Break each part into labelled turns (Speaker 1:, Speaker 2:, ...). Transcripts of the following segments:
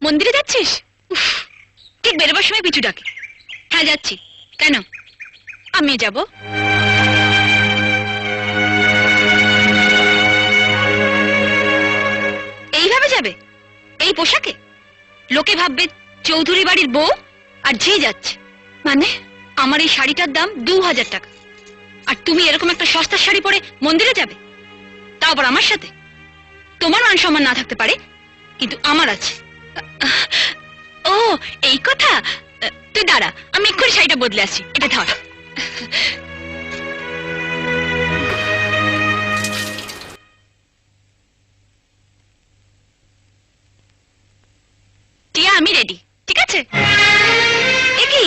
Speaker 1: মন্দিরে যাচ্ছিস? উফ, ঠিক বেরোবার সময় পিছু ডাকে। হ্যাঁ যাচ্ছি। কেন? আমি যাব। এইভাবে যাবে? এই পোশাকে? লোকে ভাববে চৌধুরী বাড়ির বউ আর ঝি যাচ্ছে। মানে আমার এই শাড়িটার দাম 2000 টাকা, আর তুমি এরকম একটা সস্তার শাড়ি পরে মন্দিরে যাবে, তাও আবার আমার সাথে? তোমার মান সম্মান না থাকতে পারে, কিন্তু আমার আছে। ও এই কথা। তুই দাঁড়া, আমি এক্ষুনি শাড়িটা বদলে আসছি। এটা ধর। টিয়া আমি রেডি, ঠিক আছে? এ কি,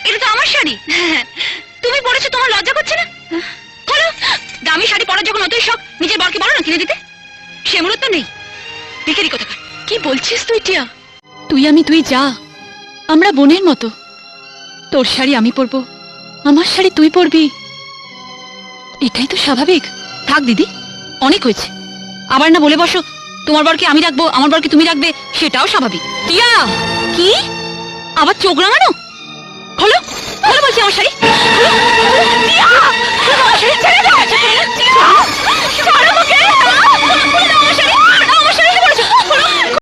Speaker 1: এটা তো আমার শাড়ি। তুমি পরেছো, তোমার লজ্জা করছে না? বলো, দামি শাড়ি পরার যখন অতই শখ, নিজের বরকে বলো না কিনে দিতে। সে মূলত নেই, ভিখারি কোথাকার। কি বলছিস তুই টিয়া? তুই আমি তুই যা, আমরা বোনের মতো। তোর শাড়ি আমি পরবো, আমার শাড়ি তুই পরবি, এটাই তো স্বাভাবিক। থাক দিদি, অনেক হয়েছে। আবার না বলে বসো তোমার বরকে আমি রাখবো, আমার বরকে তুমি রাখবে, সেটাও স্বাভাবিক। টিয়া কি আবার চোখ রাঙানো? খোলো খোলো বলছি আমার শাড়ি।